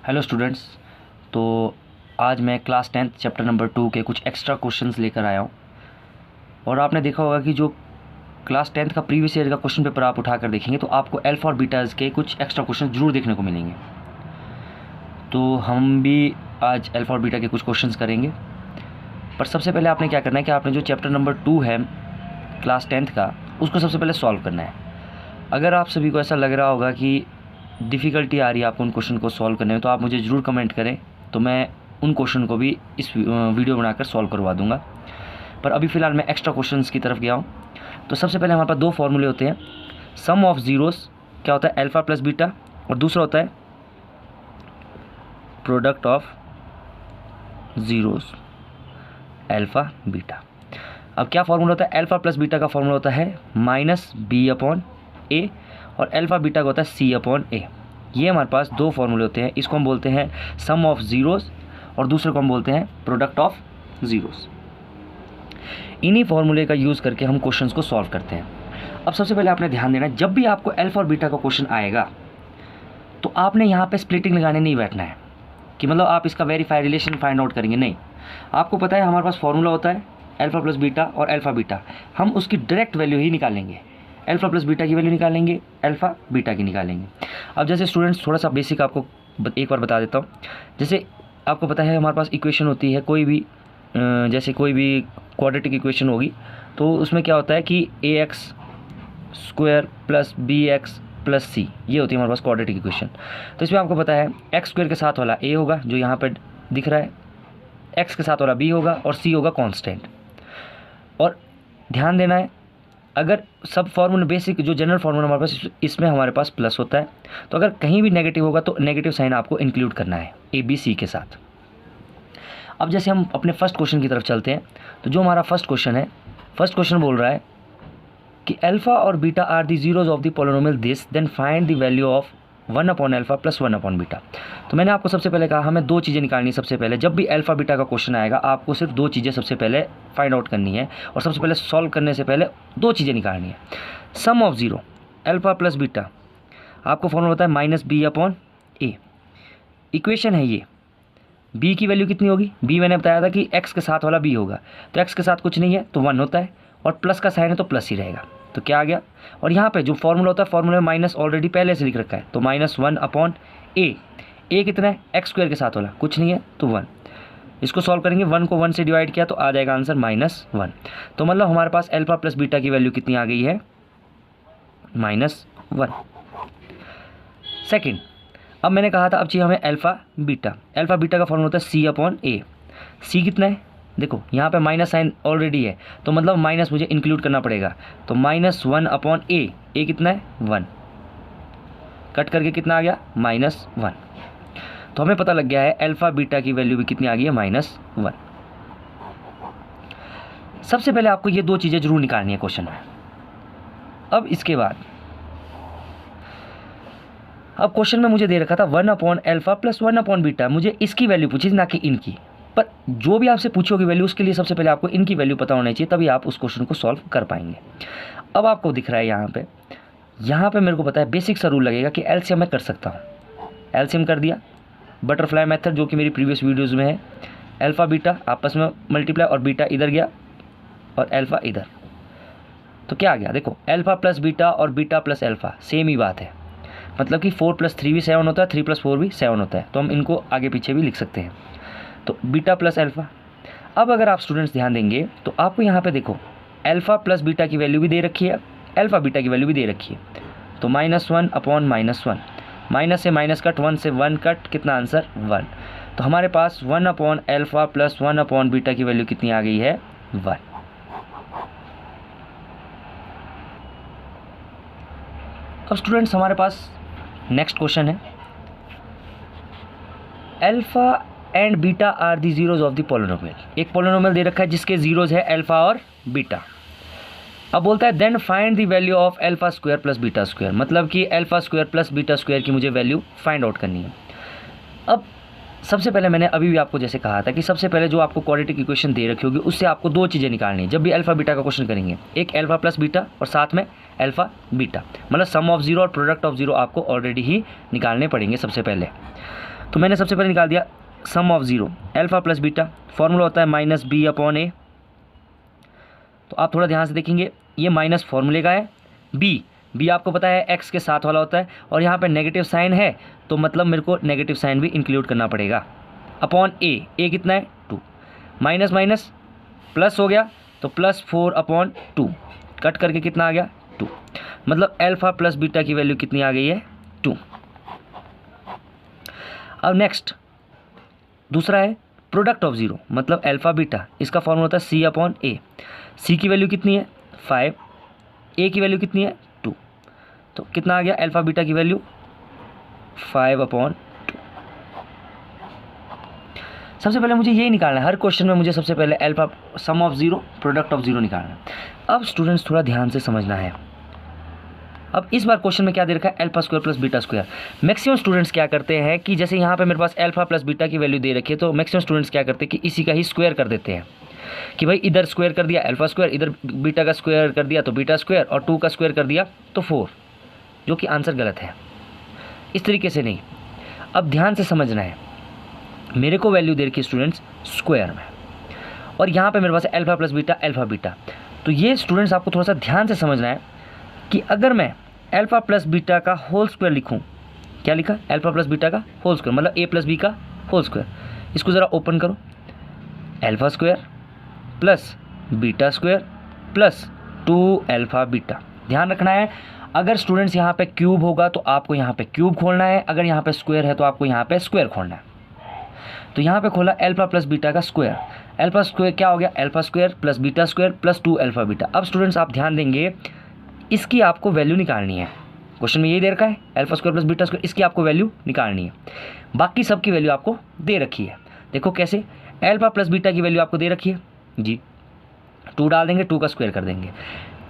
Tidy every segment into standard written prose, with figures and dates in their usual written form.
Hello students. तो आज मैं क्लास 10th चैप्टर नंबर 2 के कुछ एक्स्ट्रा क्वेश्चंस लेकर आया हूँ। और आपने देखा होगा कि जो क्लास 10th का प्रीवियस ईयर का क्वेश्चन पेपर आप उठाकर देखेंगे तो आपको अल्फा और बीटाज़ के कुछ एक्स्ट्रा क्वेश्चन ज़रूर देखने को मिलेंगे। तो हम भी आज अल्फा और बीटा के कुछ क्वेश्चंस करेंगे। पर सबसे पहले आपने क्या करना है कि आपने जो चैप्टर नंबर 2 है क्लास 10th का, उसको सबसे पहले सॉल्व करना है। अगर आप सभी को ऐसा लग रहा होगा कि डिफ़िकल्टी आ रही है आपको उन क्वेश्चन को सॉल्व करने में, तो आप मुझे ज़रूर कमेंट करें, तो मैं उन क्वेश्चन को भी इस वीडियो बनाकर सॉल्व करवा दूंगा। पर अभी फ़िलहाल मैं एक्स्ट्रा क्वेश्चंस की तरफ गया हूँ। तो सबसे पहले हमारे पास दो फॉर्मूले होते हैं। सम ऑफ ज़ीरोज़ क्या होता है? अल्फ़ा प्लस बीटा, और दूसरा होता है product of zeros alpha beta. अब क्या फार्मूला होता है? अल्फ़ा प्लस बीटा का फार्मूला होता है माइनस बी अपॉन ए, और अल्फ़ा बीटा का होता है सी अपॉन ए। ये हमारे पास दो फार्मूले होते हैं। इसको हम बोलते हैं सम ऑफ ज़ीरोज़ और दूसरे को हम बोलते हैं प्रोडक्ट ऑफ ज़ीरोज़। इन्हीं फार्मूले का यूज़ करके हम क्वेश्चंस को सॉल्व करते हैं। अब सबसे पहले आपने ध्यान देना है, जब भी आपको अल्फ़ा और बीटा का क्वेश्चन आएगा तो आपने यहाँ पे स्प्लिटिंग लगाने नहीं बैठना है कि मतलब आप इसका वेरीफाई रिलेशन फाइंड आउट करेंगे। नहीं, आपको पता है हमारे पास फार्मूला होता है अल्फ़ा प्लस बीटा और अल्फ़ा बीटा, हम उसकी डायरेक्ट वैल्यू ही निकालेंगे। अल्फ़ा प्लस बीटा की वैल्यू निकालेंगे, अल्फ़ा बीटा की निकालेंगे। अब जैसे स्टूडेंट्स थोड़ा सा बेसिक आपको एक बार बता देता हूँ। जैसे आपको पता है हमारे पास इक्वेशन होती है कोई भी, जैसे कोई भी क्वाड्रेटिक इक्वेशन होगी तो उसमें क्या होता है कि ax square plus bx plus c, ये होती है हमारे पास क्वाड्रेटिक इक्वेशन। तो इसमें आपको पता है एक्स स्क्वायर के साथ वाला a होगा जो यहाँ पर दिख रहा है, x के साथ वाला b होगा और c होगा कांस्टेंट। और ध्यान देना है, अगर सब फार्मूला बेसिक जो जनरल फार्मूला हमारे पास, इसमें हमारे पास प्लस होता है, तो अगर कहीं भी नेगेटिव होगा तो नेगेटिव साइन आपको इंक्लूड करना है ए बी सी के साथ। अब जैसे हम अपने फर्स्ट क्वेश्चन की तरफ चलते हैं, तो जो हमारा फर्स्ट क्वेश्चन है, फर्स्ट क्वेश्चन बोल रहा है कि अल्फ़ा और beta are the zeros of the polynomial this, then find the value of 1 upon alpha plus 1 upon beta. तो मैंने आपको सबसे पहले कहा हमें दो चीज़ें निकालनी है। सबसे पहले जब भी अल्फ़ा बीटा का क्वेश्चन आएगा आपको सिर्फ दो चीज़ें सबसे पहले फाइंड आउट करनी है, और सबसे पहले सॉल्व करने से पहले दो चीज़ें निकालनी है। Sum of zero alpha plus beta, आपको फॉर्मूला होता है minus B upon A. Equation है ये, b की वैल्यू कितनी होगी? b मैंने बताया था कि x के साथ वाला b होगा, तो x के साथ कुछ नहीं है तो 1 होता है, और प्लस का साइन है तो प्लस ही रहेगा। तो क्या आ गया? और यहाँ पे जो फार्मूला होता है, फार्मूला में माइनस ऑलरेडी पहले से लिख रखा है, तो माइनस 1 अपॉन ए। ए कितना है? एक्स स्क्वायर के साथ वाला कुछ नहीं है तो 1। इसको सॉल्व करेंगे, 1 को 1 से डिवाइड किया तो आ जाएगा आंसर -1। तो मतलब हमारे पास अल्फ़ा प्लस बीटा की वैल्यू कितनी आ गई है? -1। सेकेंड, अब मैंने कहा था अब चाहिए हमें अल्फ़ा बीटा। अल्फ़ा बीटा का फॉर्मूला होता है सी अपॉन ए। सी कितना है? देखो यहाँ पे माइनस साइन ऑलरेडी है, तो मतलब माइनस मुझे इंक्लूड करना पड़ेगा, तो -1 अपॉन ए। ए कितना है? 1। कट करके कितना आ गया? -1। तो हमें पता लग गया है अल्फ़ा बीटा की वैल्यू भी कितनी आ गई है? -1। सबसे पहले आपको ये दो चीज़ें जरूर निकालनी है क्वेश्चन में। अब इसके बाद, अब क्वेश्चन में मुझे दे रखा था 1 upon alpha plus 1 upon beta, मुझे इसकी वैल्यू पूछी ना कि इनकी। पर जो भी आपसे पूछोगे वैल्यू, उसके लिए सबसे पहले आपको इनकी वैल्यू पता होनी चाहिए, तभी आप उस क्वेश्चन को सॉल्व कर पाएंगे। अब आपको दिख रहा है यहाँ पे मेरे को पता है बेसिक सा रूल लगेगा कि एलसीएम मैं कर सकता हूँ। एलसीएम कर दिया, बटरफ्लाई मेथड जो कि मेरी प्रीवियस वीडियोज़ में है। अल्फ़ा बीटा आपस में मल्टीप्लाई, और बीटा इधर गया और अल्फ़ा इधर, तो क्या आ गया? देखो अल्फ़ा प्लस बीटा और बीटा प्लस अल्फ़ा सेम ही बात है, मतलब कि 4 + 3 भी 7 होता है, 3 + 4 भी 7 होता है, तो हम इनको आगे पीछे भी लिख सकते हैं। तो बीटा प्लस अल्फ़ा। अब अगर आप स्टूडेंट्स ध्यान देंगे तो आपको यहाँ पे देखो अल्फ़ा प्लस बीटा की वैल्यू भी दे रखी है, अल्फ़ा बीटा की वैल्यू भी दे रखी है, तो -1 अपॉन -1, माइनस से माइनस कट, 1 से 1 कट, कितना आंसर? 1। तो हमारे पास 1 upon alpha plus 1 upon beta की वैल्यू कितनी आ गई है? 1। अब स्टूडेंट्स हमारे पास नेक्स्ट क्वेश्चन है, alpha and beta are the zeros of the polynomial. एक पॉलिनोमियल दे रखा है जिसके जीरोज है अल्फ़ा और बीटा। अब बोलता है then find the value of alpha square plus beta square, मतलब कि alpha square plus beta square की मुझे वैल्यू फाइंड आउट करनी है। अब सबसे पहले मैंने अभी भी आपको जैसे कहा था कि सबसे पहले जो आपको क्वाड्रेटिक इक्वेशन दे रखी होगी उससे आपको दो चीज़ें निकालनी है जब भी अल्फ़ा बीटा का क्वेश्चन करेंगे, एक अल्फ़ा प्लस बीटा और साथ में अल्फ़ा बीटा, मतलब सम ऑफ ज़ीरो और प्रोडक्ट ऑफ ज़ीरो आपको ऑलरेडी ही निकालने पड़ेंगे सबसे पहले। तो मैंने सबसे पहले निकाल दिया sum of zero, alpha plus beta, formula होता है माइनस बी अपॉन ए। तो आप थोड़ा ध्यान से देखेंगे, ये माइनस फॉर्मूले का है, बी आपको पता है एक्स के साथ वाला होता है, और यहाँ पे नेगेटिव साइन है तो मतलब मेरे को नेगेटिव साइन भी इंक्लूड करना पड़ेगा, अपॉन ए कितना है 2, माइनस माइनस प्लस हो गया तो प्लस 4 अपॉन 2, कट करके कितना आ गया 2, मतलब अल्फ़ा प्लस बीटा की वैल्यू कितनी आ गई है 2। अब नेक्स्ट दूसरा है प्रोडक्ट ऑफ ज़ीरो, मतलब अल्फ़ा बीटा, इसका फॉर्मूला होता है सी अपॉन ए। सी की वैल्यू कितनी है 5, ए की वैल्यू कितनी है 2, तो कितना आ गया अल्फ़ा बीटा की वैल्यू 5 अपॉन 2। सबसे पहले मुझे यही निकालना है, हर क्वेश्चन में मुझे सबसे पहले alpha sum of zero product of zero निकालना है। अब स्टूडेंट्स थोड़ा ध्यान से समझना है, अब इस बार क्वेश्चन में क्या दे रखा है alpha square plus beta square. Maximum students क्या करते हैं कि जैसे यहाँ पे मेरे पास अल्फा प्लस बीटा की वैल्यू दे रखी है, तो मैक्सिमम स्टूडेंट्स क्या करते हैं कि इसी का ही स्क्वायर कर देते हैं, कि भाई इधर स्क्वायर कर दिया अल्फा स्क्वायर, इधर बीटा का स्क्वायर कर दिया तो बीटा स्क्वायर, और 2 का स्क्वायर कर दिया तो 4, जो कि आंसर गलत है। इस तरीके से नहीं, अब ध्यान से समझना है, मेरे को वैल्यू दे रखी है स्टूडेंट्स स्क्वायर में, और यहाँ पर मेरे पास alpha plus beta alpha beta. तो ये स्टूडेंट्स आपको थोड़ा सा ध्यान से समझना है कि अगर मैं अल्फ़ा प्लस बीटा का होल स्क्वायर लिखूं, क्या लिखा अल्फ़ा प्लस बीटा का होल स्क्वायर, मतलब ए प्लस बी का होल स्क्वायर, इसको ज़रा ओपन करो, alpha square plus beta square plus 2 alpha beta. ध्यान रखना है, अगर स्टूडेंट्स यहाँ पे क्यूब होगा तो आपको यहाँ पे क्यूब खोलना है, अगर यहाँ पे स्क्वायर है तो आपको यहाँ पे स्क्वायर खोलना है। तो यहाँ पे खोला अल्फ़ा प्लस बीटा का स्क्वायर, अल्फ़ा स्क्वायर क्या हो गया alpha square plus beta square plus 2 alpha beta. अब स्टूडेंट्स आप ध्यान देंगे, इसकी आपको वैल्यू निकालनी है, क्वेश्चन में यही दे रखा है alpha square plus beta square, इसकी आपको वैल्यू निकालनी है। बाकी सब की वैल्यू आपको दे रखी है, देखो कैसे, अल्फा प्लस बीटा की वैल्यू आपको दे रखी है जी, 2 डाल देंगे, 2 का स्क्वायर कर देंगे,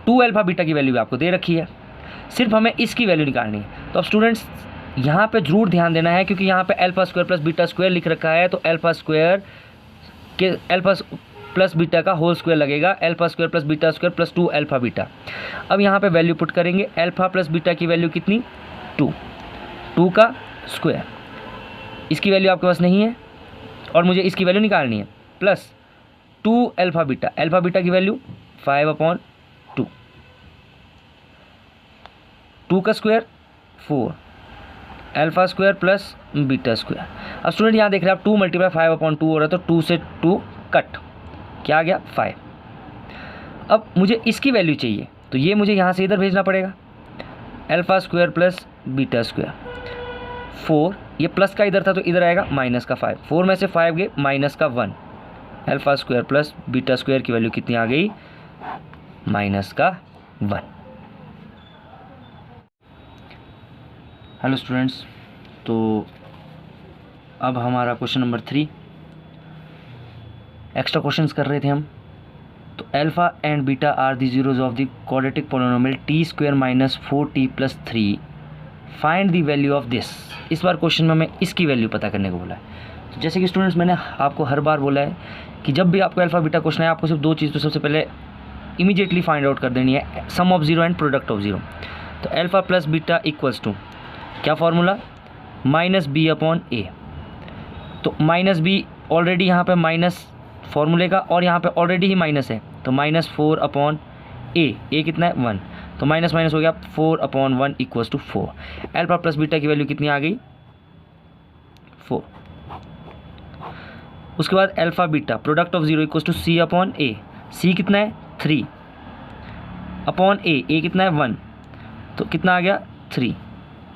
2 अल्फा बीटा की वैल्यू आपको दे रखी है, सिर्फ हमें इसकी वैल्यू निकालनी है। तो अब स्टूडेंट्स यहाँ पे जरूर ध्यान देना है, क्योंकि यहाँ पे alpha square plus beta square लिख रखा है, तो अल्फा स्क्वायर के अल्फा प्लस बीटा का होल स्क्वायर लगेगा, alpha square plus beta square plus 2 alpha beta. अब यहाँ पे वैल्यू पुट करेंगे, अल्फा प्लस बीटा की वैल्यू कितनी 2 का स्क्वायर, इसकी वैल्यू आपके पास नहीं है और मुझे इसकी वैल्यू निकालनी है, प्लस 2 अल्फा बीटा की वैल्यू 5 अपॉन 2, 2 का square 4 alpha square plus beta square. अब स्टूडेंट यहाँ देख रहे हैं आप 2 मल्टीप्लाई 5 अपॉन 2 हो रहा है, तो 2 से 2 कट, क्या आ गया 5। अब मुझे इसकी वैल्यू चाहिए, तो ये मुझे यहाँ से इधर भेजना पड़ेगा, alpha square plus beta square 4, ये प्लस का इधर था तो इधर आएगा माइनस का 5, 4 में से 5 गए माइनस का 1, alpha square plus beta square की वैल्यू कितनी आ गई माइनस का 1। हेलो स्टूडेंट्स, तो अब हमारा क्वेश्चन नंबर 3, एक्स्ट्रा क्वेश्चंस कर रहे थे हम। तो alpha and beta are the zeros of the quadratic polynomial t square minus 4t plus 3, find the value of this. इस बार क्वेश्चन में हमें इसकी वैल्यू पता करने को बोला है। तो जैसे कि स्टूडेंट्स मैंने आपको हर बार बोला है कि जब भी आपको अल्फ़ा बीटा क्वेश्चन है, आपको सिर्फ 2 चीज़ तो सबसे पहले इमीडिएटली फाइंड आउट कर देनी है, sum of zero and product of zero. तो alpha plus beta equals to क्या formula minus B upon A. तो माइनस बी ऑलरेडी यहाँ पे माइनस फॉर्मूले का, और यहाँ पे ऑलरेडी ही माइनस है, तो माइनस 4 अपॉन ए कितना है 1, तो माइनस माइनस हो गया 4 upon 1 equals to 4। Alpha plus beta की वैल्यू कितनी आ गई 4। उसके बाद alpha beta product of zero equals to C upon A, C कितना है 3 अपॉन ए कितना है 1, तो कितना आ गया 3,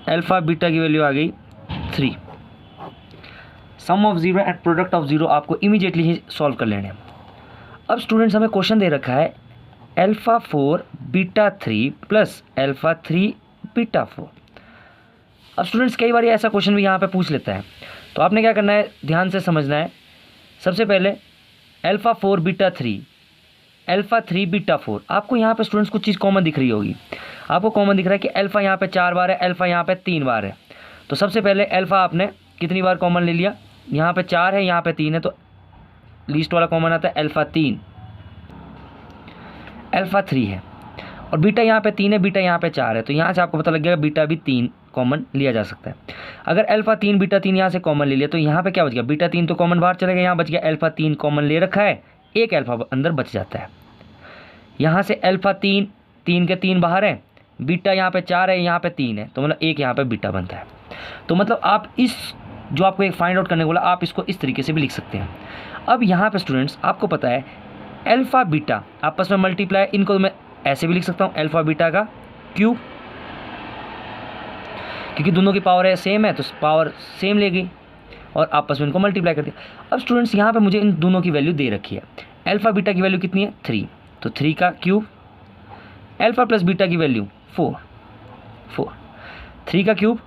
अल्फा बीटा की वैल्यू आ गई 3। Sum of zero and product of zero आपको इमीडिएटली ही सॉल्व कर लेने हैं। अब स्टूडेंट्स हमें क्वेश्चन दे रखा है alpha 4 beta 3 plus alpha 3 beta 4। अब स्टूडेंट्स कई बार ऐसा क्वेश्चन भी यहाँ पे पूछ लेता है, तो आपने क्या करना है, ध्यान से समझना है। सबसे पहले अल्फा 4 बीटा 3 अल्फा 3 बीटा 4, आपको यहाँ पे स्टूडेंट्स कुछ चीज़ कॉमन दिख रही होगी। आपको कॉमन दिख रहा है कि अल्फा यहाँ पे 4 बार है, अल्फा यहाँ पे 3 बार है। तो सबसे पहले अल्फा आपने कितनी बार कॉमन ले लिया, यहाँ पे 4 है, यहाँ पे 3 है, तो लीस्ट वाला कॉमन आता है अल्फा 3, अल्फा 3 है, और बीटा यहाँ पे 3 है, बीटा यहाँ पे 4 है, तो यहाँ से आपको पता लग गया बीटा भी 3 कॉमन लिया जा सकता है। अगर अल्फा 3 बीटा 3 यहाँ से कॉमन ले लिया तो यहाँ पे क्या बच गया, बीटा 3 तो कॉमन बाहर चला गया, यहाँ बच गया अल्फा 3 कॉमन ले रखा है, एक अल्फा अंदर बच जाता है। यहाँ से अल्फा 3 3 के 3 बाहर है, बीटा यहाँ पे 4 है, यहाँ पे 3 है, तो मतलब एक यहाँ पे बीटा बनता है। तो मतलब आप इस जो आपको एक फाइंड आउट करने को बोला, आप इसको इस तरीके से भी लिख सकते हैं। अब यहाँ पे स्टूडेंट्स आपको पता है अल्फा बीटा आपस में मल्टीप्लाई, इनको मैं ऐसे भी लिख सकता हूँ अल्फा बीटा का क्यूब, क्योंकि दोनों की पावर है सेम है तो पावर सेम ले गई और आपस में इनको मल्टीप्लाई कर दिया। अब स्टूडेंट्स यहाँ पे मुझे इन दोनों की वैल्यू दे रखी है। अल्फा बीटा की वैल्यू कितनी है 3, तो 3 का क्यूब, अल्फा प्लस बीटा की वैल्यू 4, 3 का क्यूब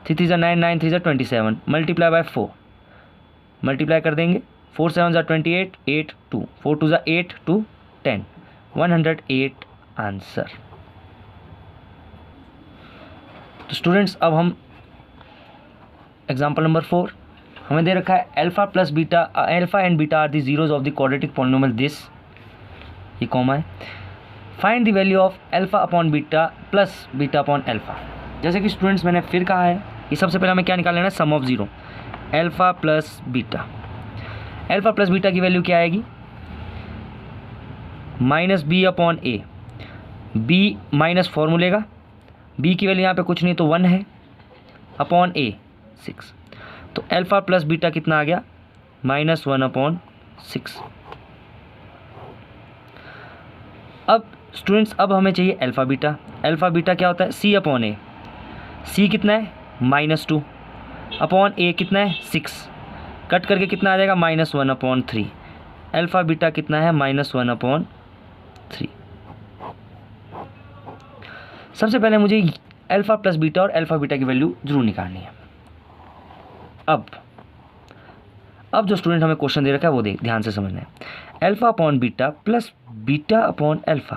3 3 9 9 3 27 मल्टीप्लाई बाय 4, मल्टीप्लाई कर देंगे 4 7 28 8 2 4 2 8 2 10 108 आंसर। तो स्टूडेंट्स अब हम एग्जाम्पल नंबर 4 हमें दे रखा है alpha plus beta, alpha and beta are the zeros of the quadratic polynomial this, ये कॉमा है, find the value of alpha upon beta plus beta upon alpha. जैसे कि स्टूडेंट्स मैंने फिर कहा है कि सबसे पहले हमें क्या निकाल लेना है, sum of zero, alpha plus beta. Alpha plus beta की वैल्यू क्या आएगी, minus B upon A, B minus फॉर्मूले का, बी की वैल्यू यहाँ पे कुछ नहीं तो 1 है, अपॉन ए 6, तो अल्फा प्लस बीटा कितना आ गया, -1 अपॉन 6। अब स्टूडेंट्स अब हमें चाहिए अल्फा बीटा। अल्फा बीटा क्या होता है, सी अपॉन ए, सी कितना है -2 अपॉन ए कितना है 6, कट करके कितना आ जाएगा -1 अपॉन 3। अल्फा बीटा कितना है -1 अपॉन 3। सबसे पहले मुझे अल्फा प्लस बीटा और अल्फा बीटा की वैल्यू जरूर निकालनी है। अब जो स्टूडेंट हमें क्वेश्चन दे रखा है वो ध्यान से समझना है, alpha upon beta plus beta upon alpha.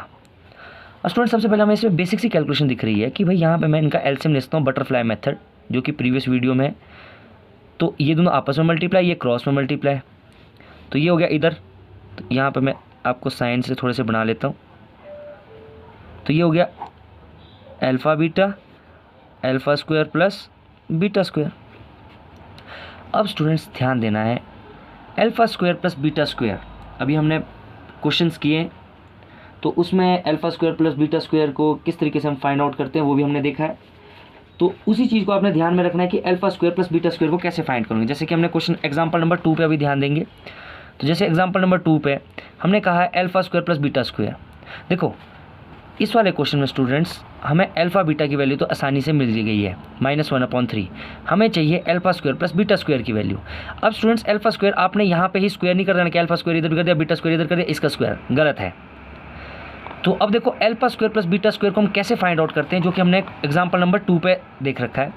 और स्टूडेंट सबसे पहले हमें इसमें बेसिक सी कैलकुलेशन दिख रही है कि भाई यहाँ पे मैं इनका एलसीएम लेता हूँ, बटरफ्लाई मेथड, जो कि प्रीवियस वीडियो में है। तो ये दोनों आपस में मल्टीप्लाई, ये क्रॉस में मल्टीप्लाई, तो ये हो गया इधर, तो यहाँ पे मैं आपको साइन से थोड़े से बना लेता हूँ, तो ये हो गया alpha beta, alpha square plus beta square. अब स्टूडेंट्स ध्यान देना है, alpha square plus beta square अभी हमने क्वेश्चंस किए, तो उसमें alpha square plus beta square को किस तरीके से हम फाइंड आउट करते हैं वो भी हमने देखा है। तो उसी चीज़ को आपने ध्यान में रखना है कि alpha square plus beta square को कैसे फाइंड करेंगे। जैसे कि हमने क्वेश्चन एग्जाम्पल नंबर 2 पे अभी ध्यान देंगे। तो जैसे एग्जाम्पल नंबर 2 पे हमने कहा है alpha square plus beta square. देखो इस वाले क्वेश्चन में स्टूडेंट्स हमें अल्फा बीटा की वैल्यू तो आसानी से मिल गई है, -1 अपॉन 3। हमें चाहिए alpha square plus beta square की वैल्यू। अब स्टूडेंट्स अल्फा स्क्वायर आपने यहाँ पे ही स्क्वायर नहीं कर देना कि अल्फा स्क्वायर इधर कर दिया, बीटा स्क्वायर इधर कर दिया, इसका स्क्वायर गलत है। तो अब देखो alpha square plus beta square को हम कैसे फाइंड आउट करते हैं, जो कि हमने एग्जाम्पल नंबर 2 पे देख रखा है।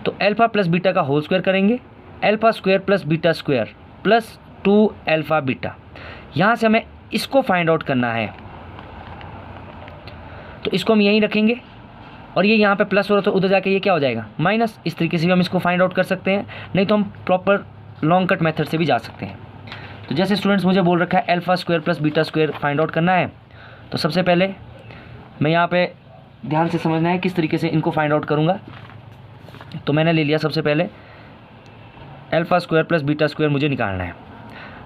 तो अल्फा प्लस बीटा का होल स्क्वायर करेंगे, alpha square plus beta square plus 2 alpha beta. यहाँ से हमें इसको फाइंड आउट करना है, तो इसको हम यहीं रखेंगे और ये यहाँ पे प्लस हो रहा तो उधर जाके ये क्या हो जाएगा माइनस। इस तरीके से भी हम इसको फाइंड आउट कर सकते हैं, नहीं तो हम प्रॉपर लॉन्ग कट मेथड से भी जा सकते हैं। तो जैसे स्टूडेंट्स मुझे बोल रखा है alpha square plus beta square find out करना है, तो सबसे पहले मैं यहाँ पे ध्यान से समझना है किस तरीके से इनको फाइंड आउट करूँगा। तो मैंने ले लिया सबसे पहले alpha square plus beta square मुझे निकालना है।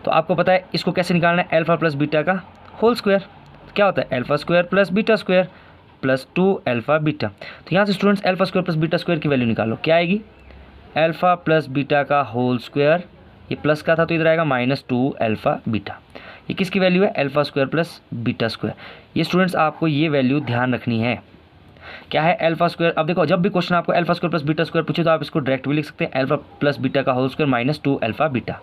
तो आपको पता है इसको कैसे निकालना है, अल्फा प्लस बीटा का होल स्क्वायर क्या होता है, alpha square plus beta square plus 2 alpha beta. तो यहाँ से students alpha square plus beta square की वैल्यू निकालो, क्या आएगी अल्फा प्लस बीटा का होल स्क्वायर, ये प्लस का था तो इधर आएगा -2 अल्फा बीटा। ये किसकी वैल्यू है, alpha square plus beta square. ये स्टूडेंट्स आपको ये वैल्यू ध्यान रखनी है, क्या है अल्फा स्क्वायर। अब देखो जब भी क्वेश्चन आपको alpha square plus beta square पूछे तो आप इसको डायरेक्ट भी लिख सकते हैं, अल्फा प्लस बीटा का whole square -2 alpha beta.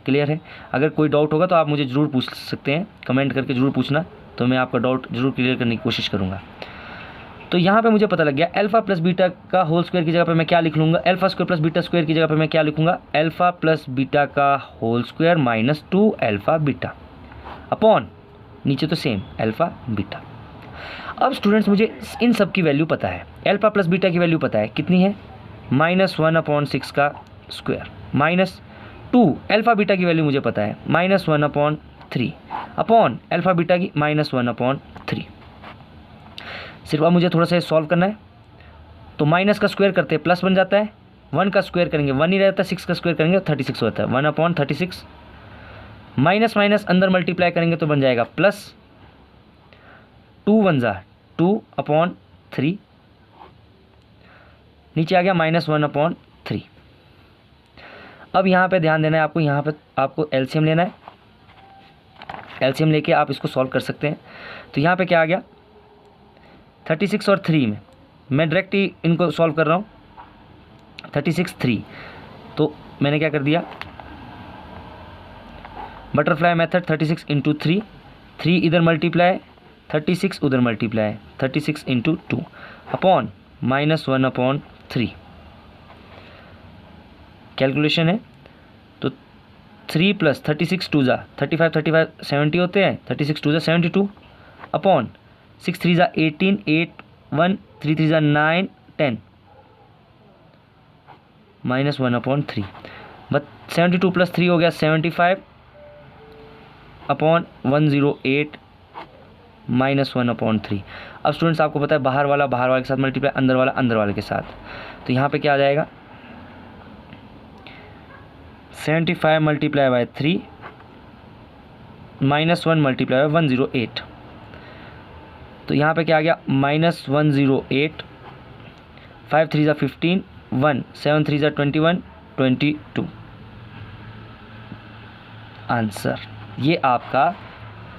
Clear है। अगर कोई डाउट होगा तो आप मुझे ज़रूर पूछ सकते हैं, कमेंट करके ज़रूर पूछना, तो मैं आपका डाउट जरूर क्लियर करने की कोशिश करूँगा। तो यहाँ पे मुझे पता लग गया अल्फा प्लस बीटा का होल स्क्वायर की जगह पे मैं क्या लिख लूँगा, alpha square plus beta square की जगह पे मैं क्या लिखूँगा, अल्फा प्लस बीटा का whole square -2 alpha beta upon नीचे तो सेम अल्फा बीटा। अब स्टूडेंट्स मुझे इन सब की वैल्यू पता है, अल्फा प्लस बीटा की वैल्यू पता है कितनी है, -1 अपॉन 6 का स्क्वायर -2 अल्फा बीटा की वैल्यू मुझे पता है -1 अपॉन 3 अपॉन अल्फा बीटा की -1 अपॉन 3। सिर्फ अब मुझे थोड़ा सा सॉल्व करना है। तो माइनस का स्क्वायर करते हैं प्लस बन जाता है, 1 का स्क्वायर करेंगे 1 ही रहता है, 6 का स्क्वायर करेंगे 36 होता है, 1/36 माइनस माइनस अंदर मल्टीप्लाई करेंगे तो बन जाएगा प्लस 2 1 जा 2/3, नीचे आ गया -1/3। अब यहाँ पे ध्यान देना है आपको, यहाँ पे आपको एलसीएम लेना है, एलसीएम लेके आप इसको सॉल्व कर सकते हैं। तो यहाँ पे क्या आ गया 36 और 3 में मैं डायरेक्ट ही इनको सॉल्व कर रहा हूँ, 36 3, तो मैंने क्या कर दिया बटरफ्लाई मेथड 36 × 3, 3 इधर मल्टीप्लाई 36 उधर मल्टीप्लाई 36 × 2 अपॉन -1/3 कैलकुलेशन है। तो 3 + 36 2 जा 35 35 70 होते हैं, 36 2 जा 72 अपॉन 6 3 जा 18 8 1 3 3 जा 9 10 -1/3 बट 72 + 3 हो गया 75 अपॉन 108 -1/3। अब स्टूडेंट्स आपको पता है बाहर वाला के साथ मल्टीप्लाई, अंदर वाला अंदर वाले के साथ, तो यहाँ पे क्या आ जाएगा 75 × 3 -1 × 108, तो यहाँ पे क्या आ गया -108, 5 3 जा 15 1 7 3 जा 21 22 आंसर। ये आपका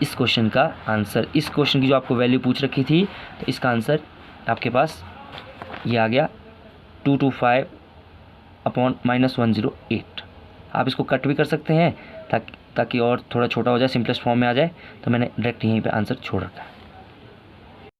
इस क्वेश्चन का आंसर, इस क्वेश्चन की जो आपको वैल्यू पूछ रखी थी, तो इसका आंसर आपके पास ये आ गया 225/-108। आप इसको कट भी कर सकते हैं ताकि और थोड़ा छोटा हो जाए, सिंपलेस्ट फॉर्म में आ जाए, तो मैंने डायरेक्ट यहीं पे आंसर छोड़ रखा है।